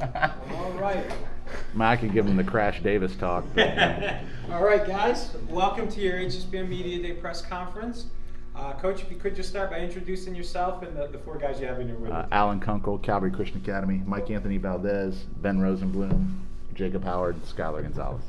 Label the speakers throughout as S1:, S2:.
S1: All right.
S2: I could give him the Crash Davis talk. But,
S1: All right, guys. Welcome to your HSBM Media Day press conference. Coach, if you could just start by introducing yourself and the four guys you have in your room.
S2: Alan Kunkel, Calvary Christian Academy, Mike Anthony Valdez, Ben Rosenblum, Jacob Howard, Skylar Gonzalez.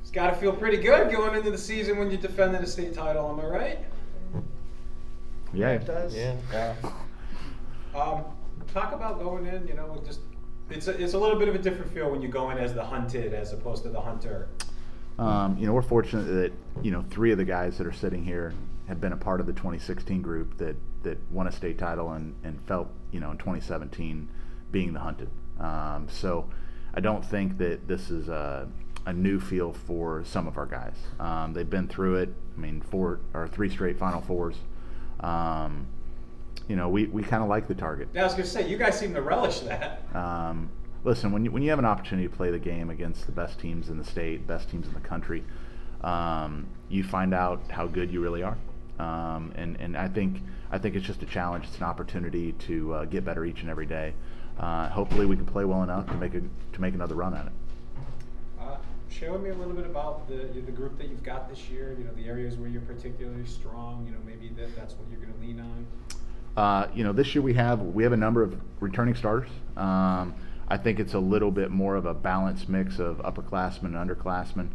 S1: It's got to feel pretty good going into the season when you're defending a state title, am I right?
S2: Yeah,
S3: It does.
S4: Yeah.
S1: Talk about going in, just it's a little bit of a different feel when you go in as the hunted as opposed to the hunter.
S2: We're fortunate that, 3 of the guys that are sitting here have been a part of the 2016 group that won a state title and felt, in 2017 being the hunted. So I don't think that this is a new feel for some of our guys. They've been through it. 3 straight Final Fours. We kind of like the target.
S1: Yeah, I was going to say, you guys seem to relish that.
S2: Listen, when you have an opportunity to play the game against the best teams in the state, best teams in the country, you find out how good you really are. And I think it's just a challenge. It's an opportunity to get better each and every day. Hopefully, we can play well enough to make another run at it.
S1: Share with me a little bit about the group that you've got this year. The areas where you're particularly strong. Maybe that's what you're going to lean on.
S2: This year we have a number of returning starters. I think it's a little bit more of a balanced mix of upperclassmen and underclassmen.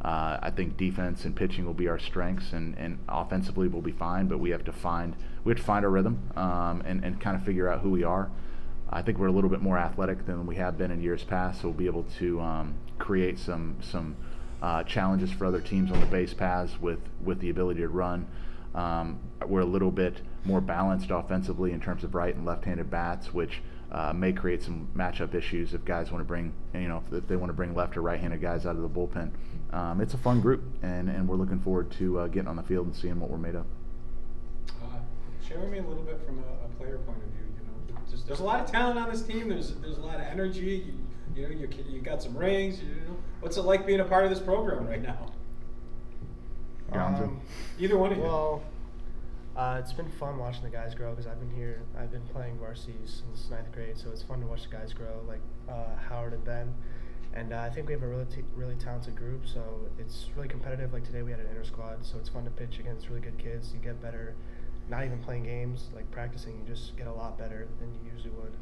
S2: I think defense and pitching will be our strengths, and offensively we'll be fine. But we have to find our rhythm and kind of figure out who we are. I think we're a little bit more athletic than we have been in years past, so we'll be able to create some challenges for other teams on the base paths with the ability to run. We're a little bit more balanced offensively in terms of right and left-handed bats, which may create some matchup issues if guys want to bring, if they want to bring left or right-handed guys out of the bullpen. It's a fun group, and we're looking forward to getting on the field and seeing what we're made of.
S1: Share with me a little bit from a player point of view. There's a lot of talent on this team. There's a lot of energy. You got some rings. What's it like being a part of this program right now? Either one of you.
S3: Well, it's been fun watching the guys grow because I've been playing varsity since 9th grade, so it's fun to watch the guys grow, like Howard and Ben. And I think we have a really talented group, so it's really competitive. Like today we had an inter squad, so it's fun to pitch against really good kids. You get better, not even playing games, like practicing, you just get a lot better than you usually would.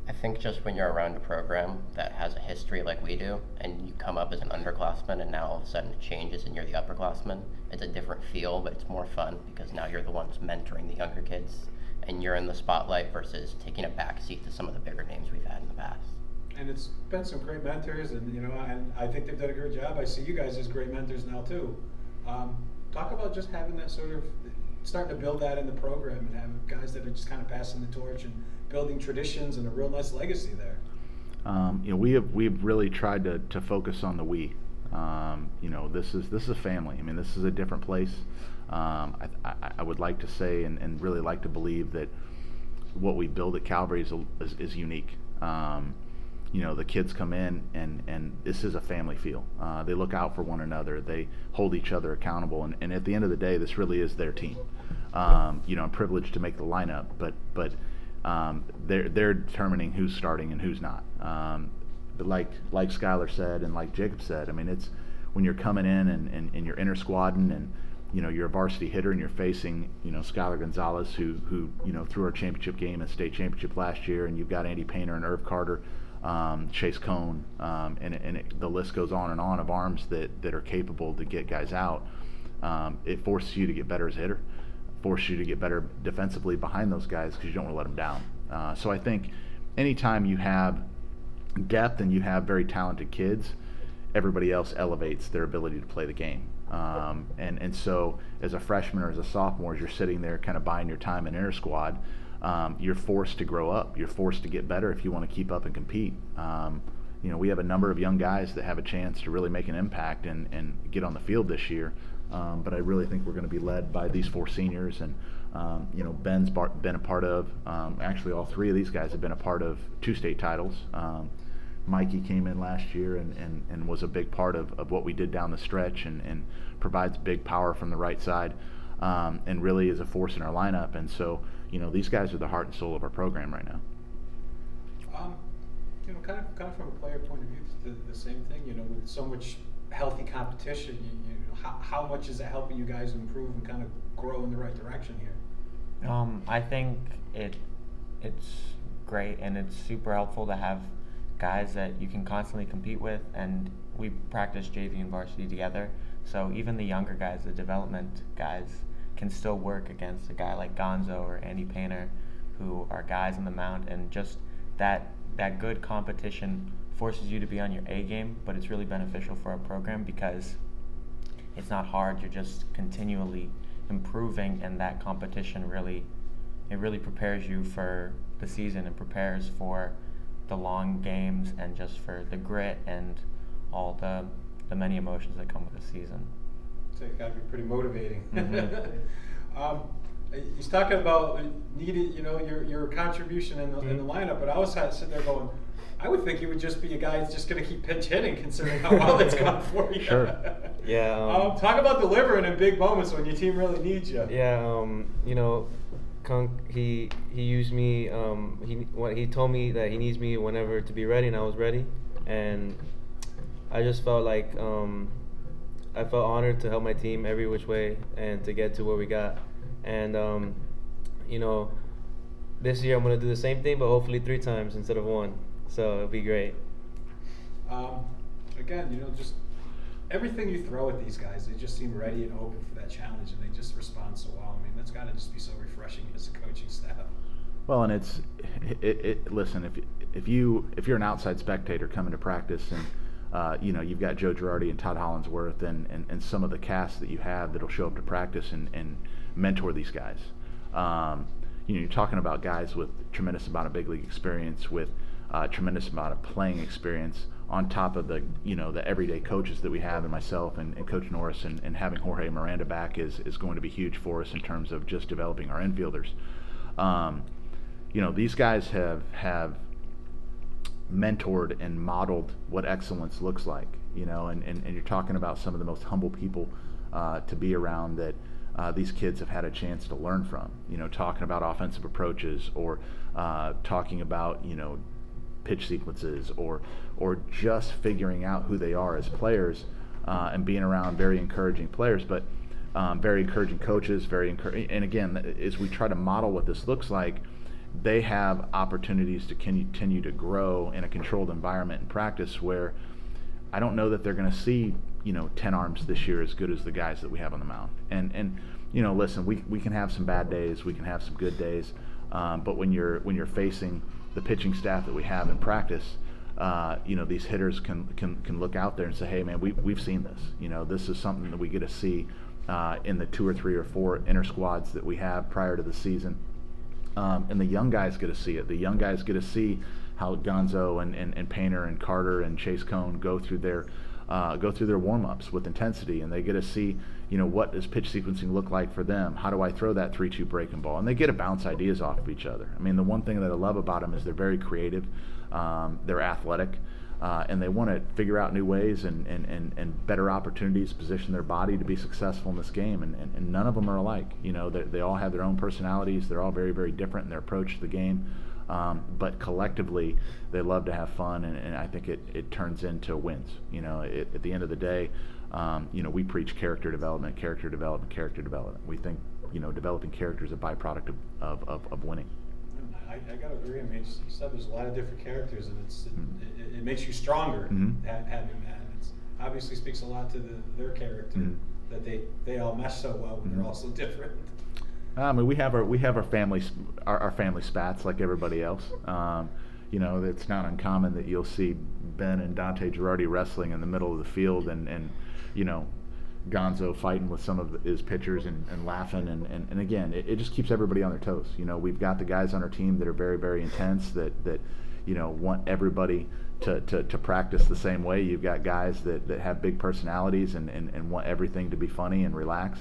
S4: I think just when you're around a program that has a history like we do, and you come up as an underclassman and now all of a sudden it changes and you're the upperclassman, it's a different feel, but it's more fun because now you're the ones mentoring the younger kids and you're in the spotlight versus taking a back seat to some of the bigger names we've had in the past.
S1: And it's been some great mentors, and and I think they've done a great job. I see you guys as great mentors now too. Talk about just having that sort of, starting to build that in the program and having guys that are just kind of passing the torch and building traditions and a real nice legacy there.
S2: We've really tried to focus on the we. This is a family. This is a different place. I would like to say and really like to believe that what we build at Calvary is unique. The kids come in and this is a family feel. They look out for one another. They hold each other accountable. And at the end of the day, this really is their team. I'm privileged to make the lineup, but they're determining who's starting and who's not. But like Skylar said and like Jacob said, it's when you're coming in and you're inter squadding and you're a varsity hitter and you're facing Skylar Gonzalez who threw our championship game and state championship last year, and you've got Andy Painter and Irv Carter, Chase Cone, the list goes on and on of arms that are capable to get guys out. It forces you to get better as a hitter, forces you to get better defensively behind those guys because you don't want to let them down. So I think anytime you have depth and you have very talented kids, everybody else elevates their ability to play the game. And so as a freshman or as a sophomore, as you're sitting there kind of buying your time in inter squad, you're forced to grow up. You're forced to get better if you want to keep up and compete. We have a number of young guys that have a chance to really make an impact and get on the field this year. But I really think we're going to be led by these 4 seniors. And, Ben's been a part of, actually all 3 of these guys have been a part of 2 state titles. Mikey came in last year and was a big part of what we did down the stretch and provides big power from the right side. and really is a force in our lineup. And so, these guys are the heart and soul of our program right now.
S1: Kind of from a player point of view, the same thing. With so much healthy competition, how much is it helping you guys improve and kind of grow in the right direction here?
S5: I think it's great, and it's super helpful to have guys that you can constantly compete with, and we practice JV and varsity together, so even the younger guys, the development guys, can still work against a guy like Gonzo or Andy Painter, who are guys on the mound, and just that good competition forces you to be on your A game, but it's really beneficial for our program because it's not hard, you're just continually improving, and that competition really prepares you for the season and prepares for the long games and just for the grit and all the many emotions that come with the season.
S1: So it's got to be pretty motivating.
S5: Mm-hmm.
S1: He's talking about needed, your contribution in the lineup, but I was sitting there going, I would think you would just be a guy that's just going to keep pinch hitting, considering how well it's gone for you.
S3: Sure. Yeah.
S1: Talk about delivering in big moments when your team really needs you.
S3: Yeah. Kunk, he used me. He told me that he needs me whenever to be ready, and I was ready, and I just felt like I felt honored to help my team every which way and to get to where we got. And this year I'm gonna do the same thing, but hopefully 3 times instead of 1. So it'll be great.
S1: Again, just everything you throw at these guys, they just seem ready and open for that challenge, and they just respond so well. I mean, that's got to just be so refreshing as a coaching staff.
S2: Well, and listen, if you're an outside spectator coming to practice, and you've got Joe Girardi and Todd Hollinsworth and some of the cast that you have that'll show up to practice and mentor these guys. You're talking about guys with tremendous amount of big league experience, with tremendous amount of playing experience, on top of the everyday coaches that we have, and myself and Coach Norris, and having Jorge Miranda back is going to be huge for us in terms of just developing our infielders. These guys have mentored and modeled what excellence looks like, and you're talking about some of the most humble people to be around that these kids have had a chance to learn from, talking about offensive approaches, or talking about, pitch sequences, or just figuring out who they are as players, and being around very encouraging players, but very encouraging coaches, and again, as we try to model what this looks like, they have opportunities to continue to grow in a controlled environment in practice, where I don't know that they're going to see 10 arms this year as good as the guys that we have on the mound. And listen, we can have some bad days, we can have some good days, but when you're facing the pitching staff that we have in practice, these hitters can look out there and say, hey man, we've seen this. This is something that we get to see in the 2 or 3 or 4 inter squads that we have prior to the season. And the young guys get to see it. The young guys get to see how Gonzo and Painter and Carter and Chase Cone go through their warm-ups with intensity, and they get to see, what does pitch sequencing look like for them? How do I throw that 3-2 breaking ball? And they get to bounce ideas off of each other. I mean, the one thing that I love about them is they're very creative, they're athletic, and they want to figure out new ways and better opportunities to position their body to be successful in this game. And none of them are alike. They all have their own personalities. They're all very, very different in their approach to the game. But collectively, they love to have fun, and I think it turns into wins. At the end of the day, we preach character development. We think, developing character is a byproduct of winning.
S1: I got to agree. I mean, you said there's a lot of different characters, and it makes you stronger having that. It obviously speaks a lot to their character, that they all mesh so well when they're all so different.
S2: I mean, we have our family spats like everybody else. It's not uncommon that you'll see Ben and Dante Girardi wrestling in the middle of the field, and Gonzo fighting with some of his pitchers and laughing, and again, it just keeps everybody on their toes. We've got the guys on our team that are very, very intense, that want everybody to practice the same way. You've got guys that have big personalities and want everything to be funny and relax.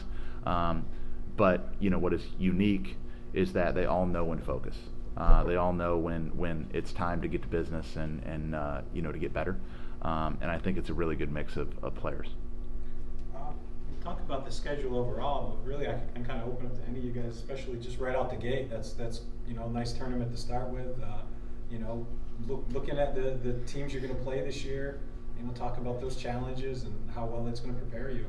S2: But what is unique is that they all know when to focus. They all know when it's time to get to business and to get better. And I think it's a really good mix of players.
S1: talk about the schedule overall, but really I can kind of open up to any of you guys, especially just right out the gate. That's a nice tournament to start with. Looking at the teams you're going to play this year, talk about those challenges and how well it's going to prepare you.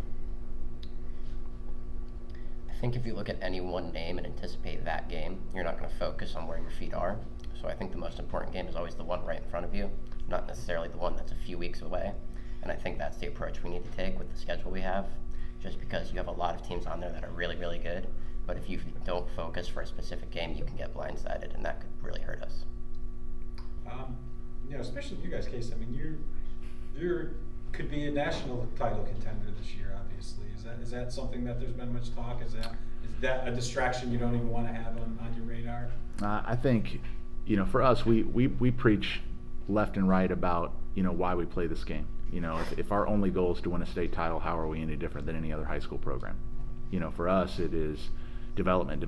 S4: I think if you look at any one name and anticipate that game, you're not going to focus on where your feet are. So I think the most important game is always the one right in front of you, not necessarily the one that's a few weeks away. And I think that's the approach we need to take with the schedule we have, just because you have a lot of teams on there that are really, really good. But if you don't focus for a specific game, you can get blindsided, and that could really hurt us.
S1: Especially in you guys' case, I mean, you could be a national title contender this year, obviously. Is that something that there's been much talk? Is that a distraction you don't even want to have on your radar?
S2: I think, for us, we preach left and right about, why we play this game. If our only goal is to win a state title, how are we any different than any other high school program? For us, it is development.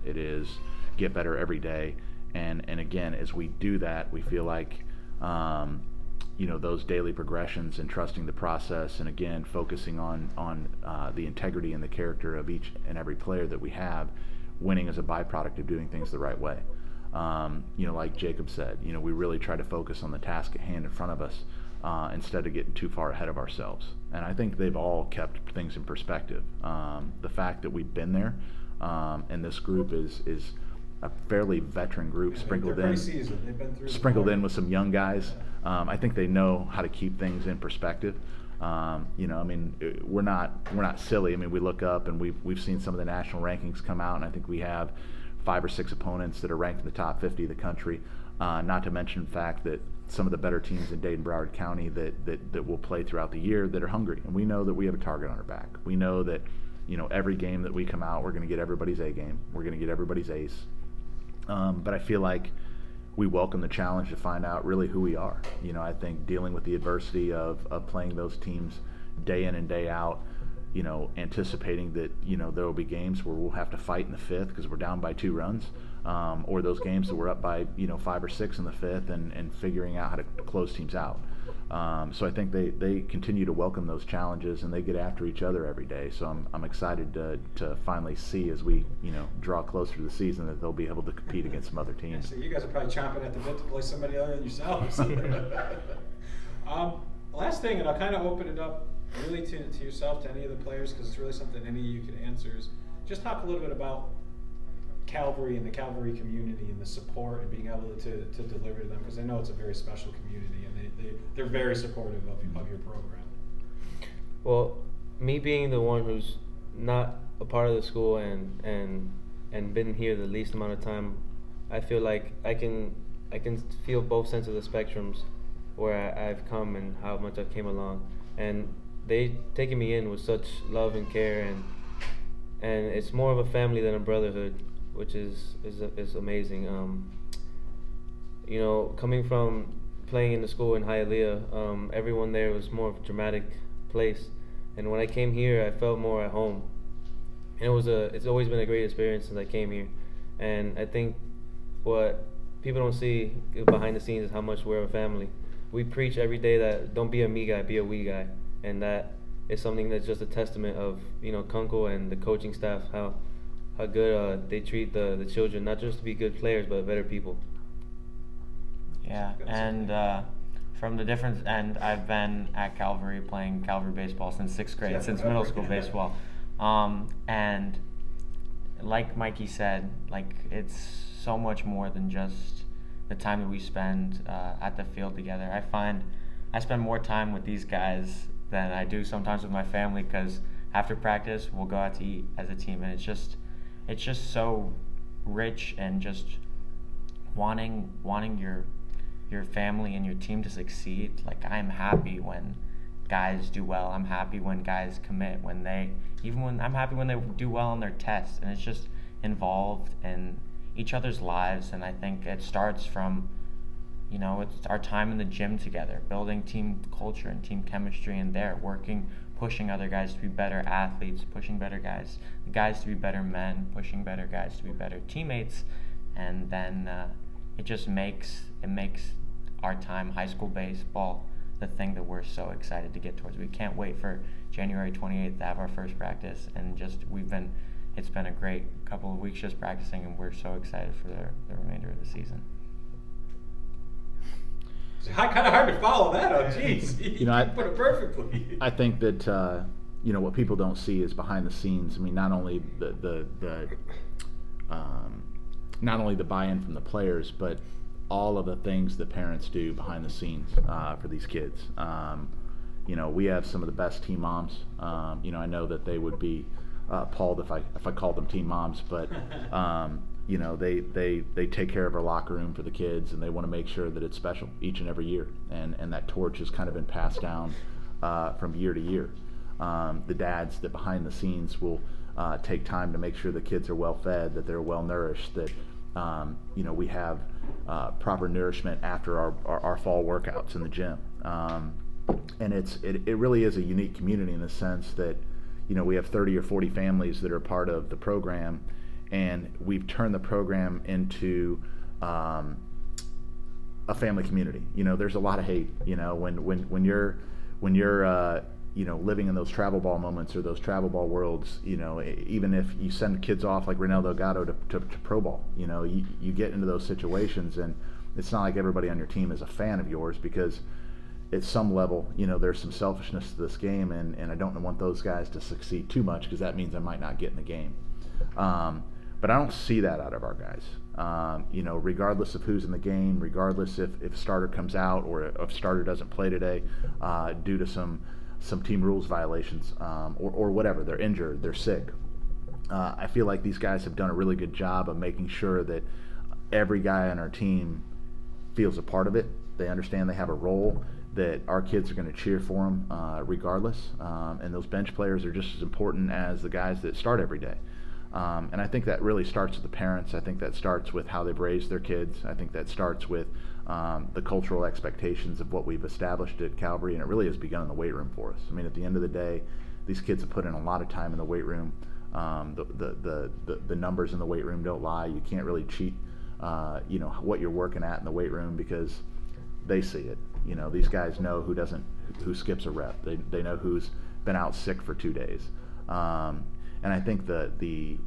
S2: It is get better every day. And again, as we do that, we feel like, those daily progressions and trusting the process, and again, focusing on the integrity and the character of each and every player that we have, winning as a byproduct of doing things the right way. Like Jacob said, we really try to focus on the task at hand in front of us instead of getting too far ahead of ourselves. And I think they've all kept things in perspective. The fact that we've been there, and this group is a fairly veteran group, sprinkled in with some young guys. I think they know how to keep things in perspective. We're not silly. We look up and we've seen some of the national rankings come out, and I think we have 5 or 6 opponents that are ranked in the top 50 of the country. Not to mention the fact that some of the better teams in Dade and Broward County that will play throughout the year that are hungry, and we know that we have a target on our back. We know that every game that we come out, we're going to get everybody's A game. We're going to get everybody's ace. But I feel like we welcome the challenge to find out really who we are. I think dealing with the adversity of playing those teams day in and day out, anticipating that, there will be games where we'll have to fight in the 5th because we're down by 2 runs, or those games that we're up by, 5 or 6 in the 5th and figuring out how to close teams out. So I think they continue to welcome those challenges, and they get after each other every day. So I'm excited to finally see, as we draw closer to the season, that they'll be able to compete against some other teams.
S1: So you guys are probably chomping at the bit to play somebody other than yourselves. Last thing, and I'll kind of open it up really to yourself, to any of the players, because it's really something any of you could answer, is just talk a little bit about Calvary and the Calvary community and the support and being able to deliver to them, because I know it's a very special community, and they're very supportive of your program.
S6: Well, me being the one who's not a part of the school and been here the least amount of time, I feel like I can feel both sides of the spectrums where I've come and how much I've came along, and they taken me in with such love and care, and it's more of a family than a brotherhood, which is amazing. Coming from playing in the school in Hialeah, everyone there was more of a dramatic place, and when I came here, I felt more at home, and it's always been a great experience since I came here. And I think what people don't see behind the scenes is how much we're a family. We preach every day that don't be a me guy, be a we guy, and that is something that's just a testament of Kunkel and the coaching staff, how good they treat the children, not just to be good players but better people.
S5: Yeah, and from the difference, and I've been at Calvary playing Calvary baseball since 6th grade, since middle school baseball, and like Mikey said, it's so much more than just the time that we spend at the field together. I find I spend more time with these guys than I do sometimes with my family, because after practice we'll go out to eat as a team, and it's just so rich, and just wanting your family and your team to succeed. I'm happy when guys do well. I'm happy when guys commit, I'm happy when they do well on their tests, and it's just involved in each other's lives. And I think it starts from it's our time in the gym together, building team culture and team chemistry, and there pushing other guys to be better athletes, pushing better guys to be better men, pushing better guys to be better teammates, and then it makes our time high school baseball the thing that we're so excited to get towards. We can't wait for January 28th to have our first practice, and it's been a great couple of weeks just practicing, and we're so excited for the remainder of the season.
S1: It's kind of hard to follow that up. Jeez, you
S2: know, I
S1: put it perfectly.
S2: I think that what people don't see is behind the scenes. I mean, not only not only the buy-in from the players, but all of the things that parents do behind the scenes for these kids. We have some of the best team moms. I know that they would be appalled if I called them team moms, but they take care of our locker room for the kids, and they want to make sure that it's special each and every year, and that torch has kind of been passed down from year to year. The dads that behind the scenes will take time to make sure the kids are well fed, that they're well nourished, that we have proper nourishment after our fall workouts in the gym. And it really is a unique community in the sense that we have 30 or 40 families that are part of the program, and we've turned the program into a family community. There's a lot of hate. When you're living in those travel ball moments or those travel ball worlds, even if you send kids off like Ronel Delgado to pro ball, you get into those situations, and it's not like everybody on your team is a fan of yours, because at some level, there's some selfishness to this game, and I don't want those guys to succeed too much, because that means I might not get in the game. But I don't see that out of our guys. Regardless of who's in the game, regardless if a starter comes out or if starter doesn't play today due to some team rules violations or whatever, they're injured, they're sick. I feel like these guys have done a really good job of making sure that every guy on our team feels a part of it. They understand they have a role, that our kids are going to cheer for them regardless. And those bench players are just as important as the guys that start every day. And I think that really starts with the parents. I think that starts with how they've raised their kids. I think that starts with the cultural expectations of what we've established at Calvary, and it really has begun in the weight room for us. I mean, at the end of the day, these kids have put in a lot of time in the weight room. The numbers in the weight room don't lie. You can't really cheat, what you're working at in the weight room, because they see it. These guys know who skips a rep. They know who's been out sick for 2 days. And I think the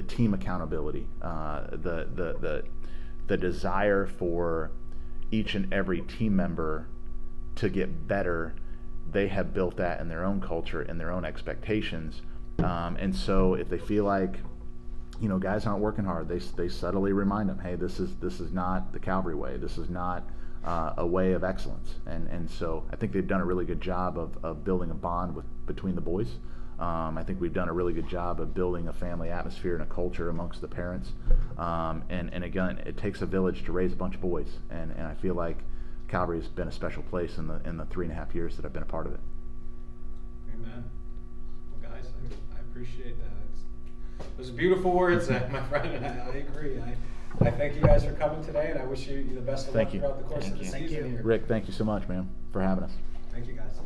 S2: team accountability, the desire for each and every team member to get better, they have built that in their own culture and their own expectations. And so if they feel like guys aren't working hard, they subtly remind them, hey, this is not the Calvary way. This is not a way of excellence. And so I think they've done a really good job of building a bond between the boys. I think we've done a really good job of building a family atmosphere and a culture amongst the parents. And again, it takes a village to raise a bunch of boys. And I feel like Calvary has been a special place in the 3.5 years that I've been a part of it.
S1: Amen. Well, guys, I appreciate that. Those are beautiful words, my friend, and I agree. I thank you guys for coming today, and I wish you the best of luck throughout the course of the season here.
S2: Rick, thank you so much, man, for having us.
S1: Thank you, guys.